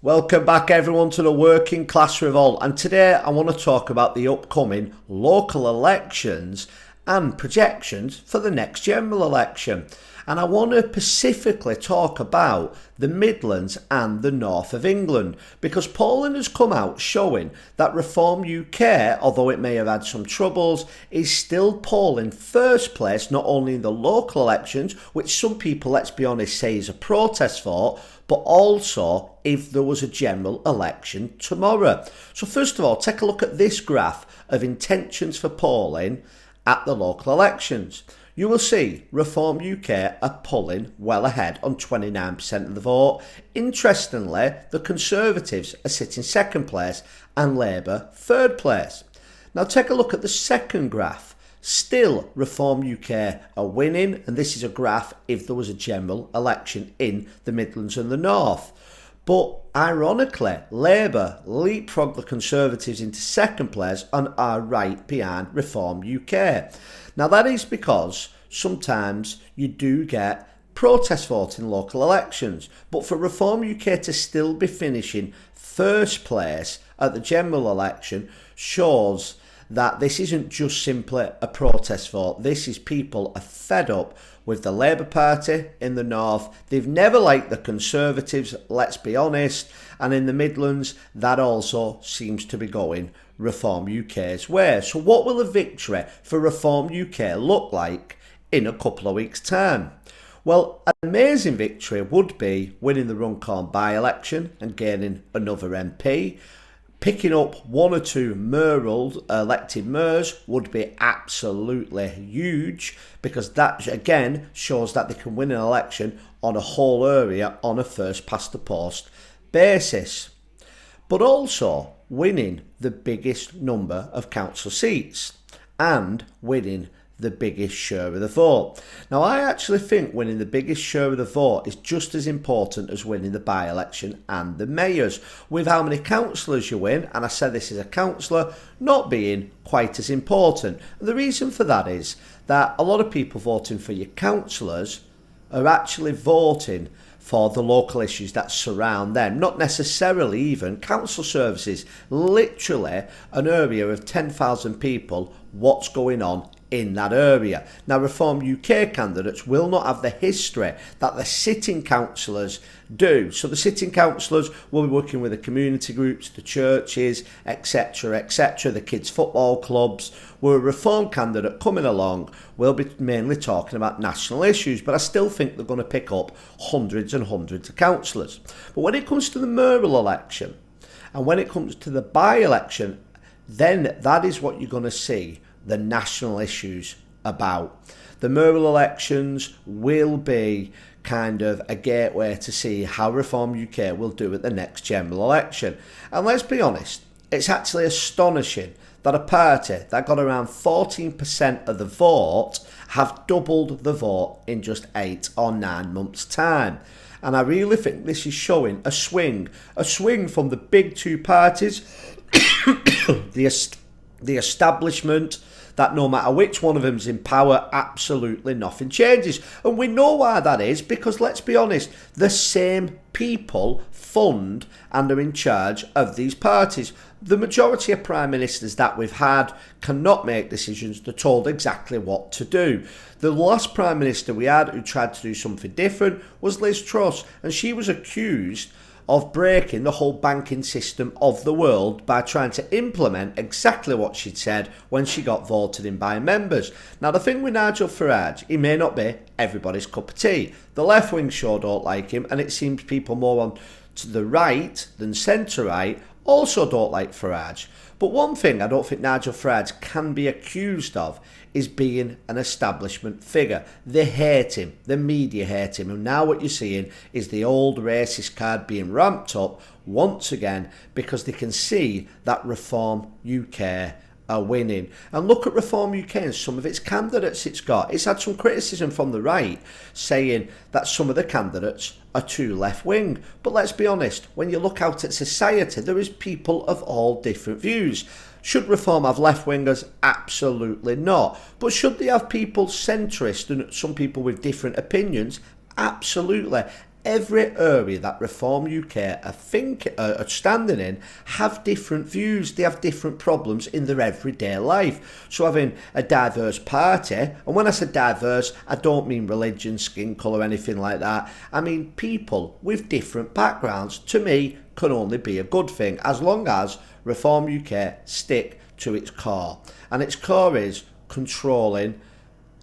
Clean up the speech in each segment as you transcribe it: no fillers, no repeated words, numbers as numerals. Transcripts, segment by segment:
Welcome back everyone to the Working Class Revolt, and today I want to talk about the upcoming local elections and projections for the next general election. And I want to specifically talk about the Midlands and the north of England, because polling has come out showing that Reform UK, although it may have had some troubles, is still polling first place not only in the local elections, which some people, let's be honest, say is a protest vote, but also if there was a general election tomorrow. So first of all, take a look at this graph of intentions for polling at the local elections. You will see Reform UK are pulling well ahead on 29% of the vote. Interestingly, the Conservatives are sitting second place and Labour third place. Now take a look at the second graph. Still, Reform UK are winning, and this is a graph if there was a general election in the Midlands and the North. But ironically, Labour leapfrogged the Conservatives into second place and are right behind Reform UK. Now that is because sometimes you do get protest votes in local elections, but for Reform UK to still be finishing first place at the general election shows that this isn't just simply a protest vote. This is people are fed up with the Labour Party in the North. They've never liked the Conservatives, let's be honest, and in the Midlands that also seems to be going Reform UK's way. So what will a victory for Reform UK look like in a couple of weeks' time? Well, an amazing victory would be winning the Runcorn by-election and gaining another MP. Picking up one or two elected mayors would be absolutely huge, because that again shows that they can win an election on a whole area on a first past the post basis. But also winning the biggest number of council seats and winning the biggest share of the vote. Now I actually think winning the biggest share of the vote is just as important as winning the by-election and the mayors, with how many councillors you win, and I said this as a councillor, not being quite as important. And the reason for that is that a lot of people voting for your councillors are actually voting for the local issues that surround them, not necessarily even council services. Literally an area of 10,000 people, what's going on in that area. Now Reform UK candidates will not have the history that the sitting councillors do. So the sitting councillors will be working with the community groups, the churches, etc, the kids football clubs, where a Reform candidate coming along will be mainly talking about national issues, but I still think they're going to pick up hundreds and hundreds of councillors. But when it comes to the mayoral election and when it comes to the by-election, then that is what you're going to see the national issues about. The mayoral elections will be kind of a gateway to see how Reform UK will do at the next general election. And let's be honest, it's actually astonishing that a party that got around 14% of the vote have doubled the vote in just 8 or 9 months' time. And I really think this is showing a swing from the big two parties, the establishment, that no matter which one of them's in power, absolutely nothing changes. And we know why that is, because let's be honest, the same people fund and are in charge of these parties. The majority of prime ministers that we've had cannot make decisions. They're told exactly what to do. The last prime minister we had who tried to do something different was Liz Truss, and she was accused of breaking the whole banking system of the world by trying to implement exactly what she'd said when she got voted in by members. Now the thing with Nigel Farage, he may not be everybody's cup of tea. The left wing sure don't like him, and it seems people more on to the right than centre right also don't like Farage. But one thing I don't think Nigel Farage can be accused of is being an establishment figure. They hate him, the media hate him, and now what you're seeing is the old racist card being ramped up once again because they can see that Reform UK are winning. And look at Reform UK and some of its candidates it's got. It's had some criticism from the right saying that some of the candidates are too left-wing. But let's be honest, when you look out at society, there is people of all different views. Should Reform have left-wingers? Absolutely not. But should they have people centrist and some people with different opinions? Absolutely. every area that Reform UK are standing in have different views. They have different problems in their everyday life. So having a diverse party, and when I say diverse, I don't mean religion, skin colour, anything like that. I mean people with different backgrounds, to me, can only be a good thing, as long as Reform UK stick to its core. And its core is controlling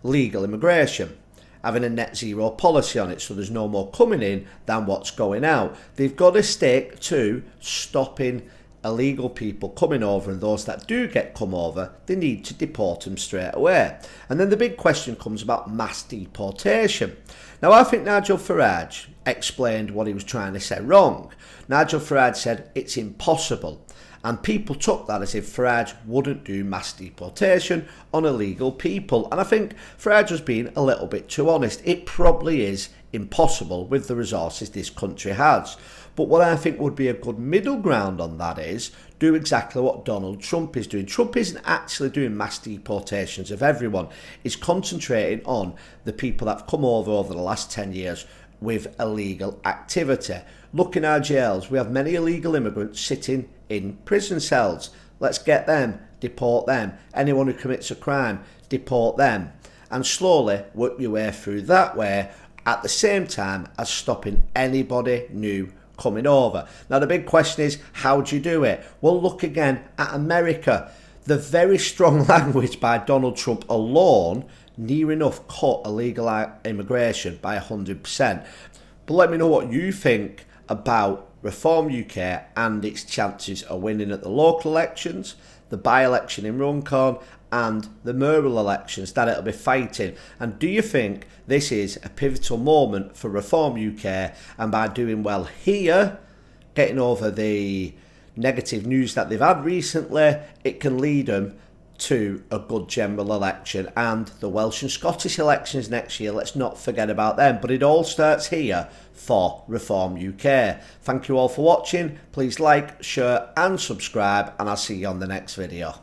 legal immigration, having a net zero policy on it, so there's no more coming in than what's going out. They've got to stick to stopping illegal people coming over, and those that do come over, they need to deport them straight away. And then the big question comes about mass deportation. Now, I think Nigel Farage explained what he was trying to say wrong. Nigel Farage said it's impossible, and people took that as if Farage wouldn't do mass deportation on illegal people. And I think Farage was being a little bit too honest. It probably is impossible with the resources this country has. But what I think would be a good middle ground on that is do exactly what Donald Trump is doing. Trump isn't actually doing mass deportations of everyone. He's concentrating on the people that have come over the last 10 years with illegal activity. Look in our jails. We have many illegal immigrants sitting in prison cells. Let's get them, deport them. Anyone who commits a crime, deport them. And slowly work your way through that way, at the same time as stopping anybody new coming over. Now the big question is, how do you do it? Well, look again at America. The very strong language by Donald Trump alone near enough cut illegal immigration by 100%. But let me know what you think about Reform UK and its chances of winning at the local elections, the by-election in Runcorn, and the mayoral elections that it'll be fighting. And do you think this is a pivotal moment for Reform UK, and by doing well here, getting over the negative news that they've had recently, it can lead them to a good general election, and the Welsh and Scottish elections next year, let's not forget about them. But it all starts here for Reform UK. Thank you all for watching. Please like, share and subscribe, and I'll see you on the next video.